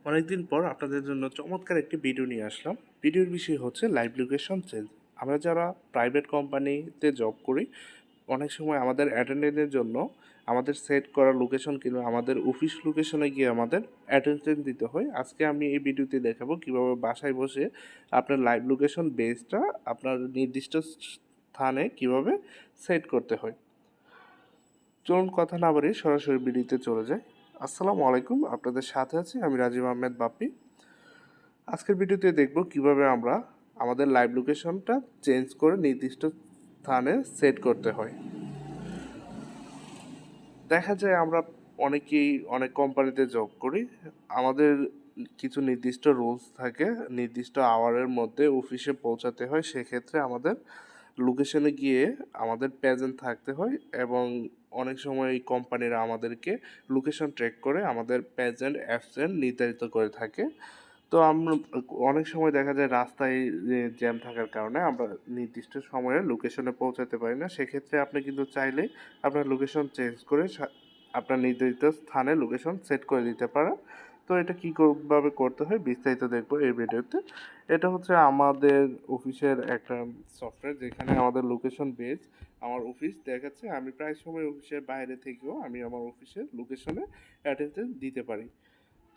অনেকদিন পর আপনাদের জন্য চমৎকার একটি ভিডিও নিয়ে আসলাম। ভিডিওর বিষয় হচ্ছে লাইভ লোকেশন চেঞ্জ। আমরা যারা প্রাইভেট কোম্পানিতে জব করি, অনেক সময় আমাদের অ্যাটেন্ডেন্সের জন্য আমাদের সেট করা লোকেশন কিংবা আমাদের অফিস লোকেশনে গিয়ে আমাদের অ্যাটেন্ডেন্স দিতে হয়। আজকে আমি এই ভিডিওতে দেখাবো কীভাবে বাসায় বসে আপনার লাইভ লোকেশন বেসটা আপনার নির্দিষ্ট স্থানে কীভাবে সেট করতে হয়। চলুন কথা না বাড়িয়ে সরাসরি ভিডিওতে চলে যাই। আসসালামু আলাইকুম, আপনাদের সাথে আছি আমি রাজীব আহমেদ বাপ্পি। আজকের ভিডিওতে দেখব কিভাবে আমরা আমাদের লাইভ লোকেশনটা চেঞ্জ করে নির্দিষ্ট স্থানে সেট করতে হয়। দেখা যায় আমরা অনেকেই অনেক কোম্পানিতে জব করি, আমাদের কিছু নির্দিষ্ট রুলস থাকে, নির্দিষ্ট আওয়ারের মধ্যে অফিসে পৌঁছাতে হয়। সেক্ষেত্রে আমাদের লোকেশনে গিয়ে আমাদের প্রেজেন্ট থাকতে হয় এবং অনেক সময় এই কোম্পানিরা আমাদেরকে লোকেশন ট্র্যাক করে আমাদের প্রেজেন্ট অ্যাবসেন্ট নির্ধারিত করে থাকে। তো আমরা অনেক সময় দেখা যায় রাস্তায় জ্যাম থাকার কারণে আমরা নির্দিষ্ট সময়ে লোকেশনে পৌঁছাতে পারি না। সেক্ষেত্রে আপনি কিন্তু চাইলে আপনার লোকেশন চেঞ্জ করে আপনার নির্ধারিত স্থানে লোকেশন সেট করে দিতে পারেন। তো এটা কীভাবে করতে হয় বিস্তারিত দেখবো এই ভিডিওতে। এটা হচ্ছে আমাদের অফিসের একটা সফটওয়্যার, যেখানে আমাদের লোকেশন বেস আমার অফিস দেখাচ্ছে। আমি প্রায় সময় অফিসের বাইরে থেকেও আমি আমার অফিসের লোকেশনে অ্যাটেন্ডেন্স দিতে পারি।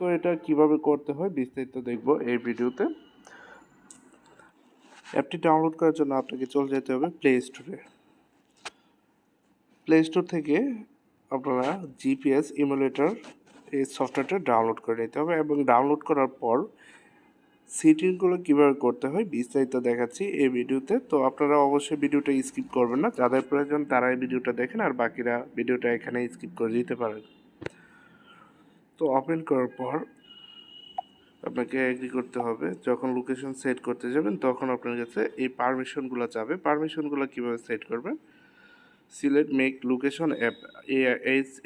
তো এটা কিভাবে করতে হয় বিস্তারিত দেখব এই ভিডিওতে। অ্যাপটি ডাউনলোড করার জন্য আপনাকে চলে যেতে হবে প্লে স্টোরে। প্লে স্টোর থেকে আপনারা জিপিএস ইমুলেটর এই সফটওয়্যারটা ডাউনলোড করে নিতে হবে এবং ডাউনলোড করার পর সেটিংগুলো কীভাবে করতে হয় বিস্তারিত দেখাচ্ছি এই ভিডিওতে। তো আপনারা অবশ্যই ভিডিওটা স্কিপ করবেন না, যাদের প্রয়োজন তারা এই ভিডিওটা দেখেন, আর বাকিরা ভিডিওটা এখানে স্কিপ করে দিতে পারেন। তো ওপেন করার পর আপনাকে এগ্রি করতে হবে। যখন লোকেশন সেট করতে যাবেন তখন আপনার কাছে এই পারমিশনগুলো চাবে। পারমিশনগুলো কীভাবে সেট করবেন, সিলেক্ট মেক লোকেশন অ্যাপ,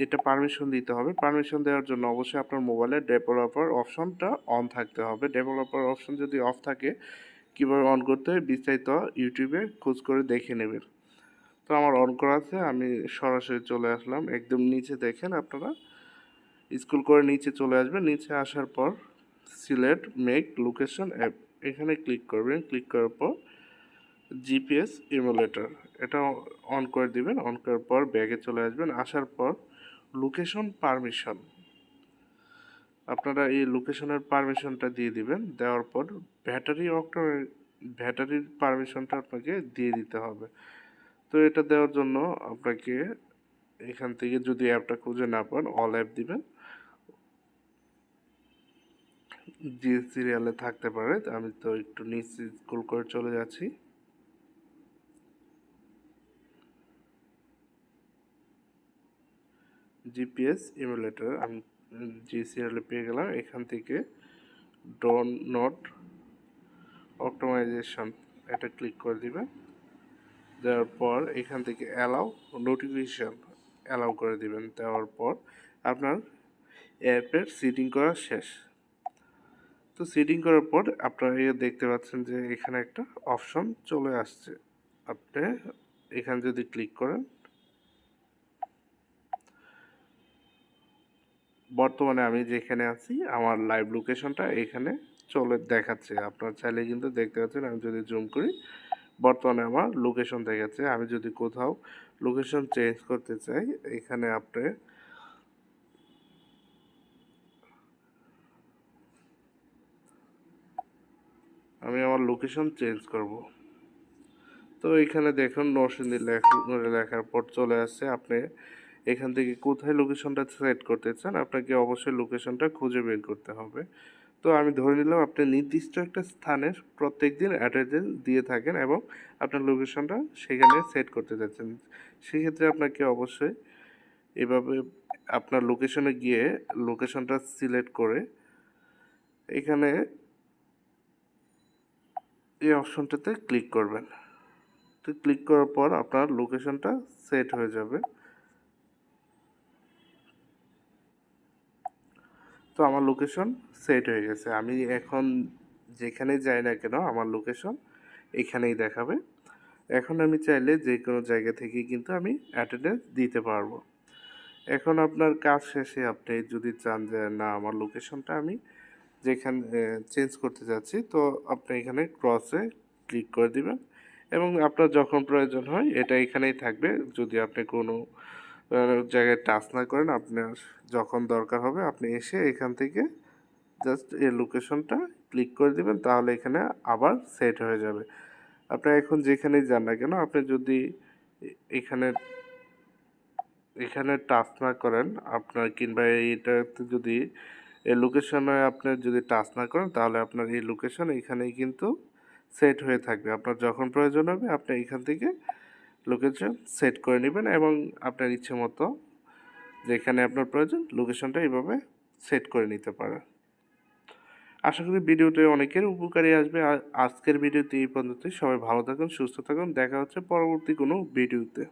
এটা পারমিশন দিতে হবে। পারমিশন দেওয়ার জন্য অবশ্যই আপনার মোবাইলে ডেভেলপার অপশনটা অন থাকতে হবে। ডেভেলপার অপশন যদি অফ থাকে কীভাবে অন করতে হয় বিস্তারিত ইউটিউবে খোঁজ করে দেখে নেবেন। তো আমার অন করা আছে, আমি সরাসরি চলে আসলাম। একদম নিচে দেখেন, আপনারা স্ক্রল করে নিচে চলে আসবেন। নিচে আসার পর সিলেক্ট মেক লোকেশন অ্যাপ, এখানে ক্লিক করবেন। ক্লিক করার পর জিপিএস ইমুলেটর এটা অন করে দিবেন। অন করার পর ব্যাগে চলে আসবেন। আসার পর লোকেশন পারমিশন, আপনারা এই লোকেশনের পারমিশনটা দিয়ে দিবেন। দেওয়ার পর ব্যাটারির পারমিশনটা আপনাকে দিয়ে দিতে হবে। তো এটা দেওয়ার জন্য আপনাকে এখান থেকে যদি অ্যাপটা খুঁজে না পান অল অ্যাপ দিবেন, যে সিরিয়ালে থাকতে পারে। আমি তো একটু নিচে স্ক্রল করে চলে যাচ্ছি। জিপিএস ইমুলেটর আমি যে সিরিয়ালে পেয়ে গেলাম। এখান থেকে ডোন নট অপটিমাইজেশন এটা ক্লিক করে দিবেন। দেওয়ার পর এখান থেকে অ্যালাউ নোটিফিকেশন অ্যালাউ করে দিবেন। দেওয়ার পর আপনার অ্যাপের সেটিং করা শেষ। তো সেটিং করার পর আপনারা দেখতে পাচ্ছেন যে এখানে একটা অপশন চলে আসছে। আপনি এখানে যদি ক্লিক করেন, বর্তমানে আমি যেখানে আছি আমার লাইভ লোকেশনটা এখানে চলে দেখাচ্ছে। আপনারা চাইলে কিন্তু দেখতে পাচ্ছেন, আমি যদি জুম করি বর্তমানে আমার লোকেশন দেখাচ্ছে। আমি যদি কোথাও লোকেশন চেঞ্জ করতে চাই, এখানে আপনি আমি আমার লোকেশন চেঞ্জ করব। তো এখানে দেখুন নরসিংদী লেখার পর চলে আসছে। আপনি এখান থেকে কোথায় লোকেশনটা সেট করতে চান আপনাকে অবশ্যই লোকেশনটা খুঁজে বের করতে হবে। তো আমি ধরে নিলাম আপনি নির্দিষ্ট একটা স্থানের প্রত্যেক দিন অ্যাটেন্ডেন্স দিয়ে থাকেন এবং আপনার লোকেশনটা সেখানে সেট করতে যাচ্ছেন। সেক্ষেত্রে আপনাকে অবশ্যই এভাবে আপনার লোকেশনে গিয়ে লোকেশনটা সিলেক্ট করে এখানে এই অপশনটাতে ক্লিক করবেন। তো ক্লিক করার পর আপনার লোকেশনটা সেট হয়ে যাবে। তো আমার লোকেশন সেট হয়ে গেছে। আমি এখন যেখানে যাই না কেন আমার লোকেশন এখানেই দেখাবে। এখন আমি চাইলে যে কোনো জায়গা থেকে কিন্তু আমি অ্যাটেন্ডেন্স দিতে পারবো। এখন আপনার কাজ শেষে আপনি যদি চান যে না আমার লোকেশনটা আমি যেখানে চেঞ্জ করতে যাচ্ছি, তো আপনি এখানে ক্রসে ক্লিক করে দিবেন এবং আপনার যখন প্রয়োজন হয় এটা এখানেই থাকবে। যদি আপনি কোনো জায়গায় টাচ না করেন, আপনার যখন দরকার হবে আপনি এসে এখান থেকে জাস্ট এই লোকেশনটা ক্লিক করে দিবেন, তাহলে এখানে আবার সেট হয়ে যাবে। আপনি এখন যেখানেই যান না কেন, আপনি যদি এখানে এখানে টাচ না করেন আপনার, কিংবা এইটাতে যদি এই লোকেশনে আপনি যদি টাচ না করেন, তাহলে আপনার এই লোকেশন এখানেই কিন্তু সেট হয়ে থাকবে। আপনার যখন প্রয়োজন হবে আপনি এখান থেকে লোকেশন সেট করে নেবেন এবং আপনার ইচ্ছে মতো যেখানে আপনার প্রয়োজন লোকেশনটা এইভাবে সেট করে নিতে পারেন। আশা করি ভিডিওটি অনেকের উপকারী আসবে। আজকের ভিডিওতে এই পর্যন্তই। সবাই ভালো থাকুন, সুস্থ থাকুন। দেখা হচ্ছে পরবর্তী কোনো ভিডিওতে।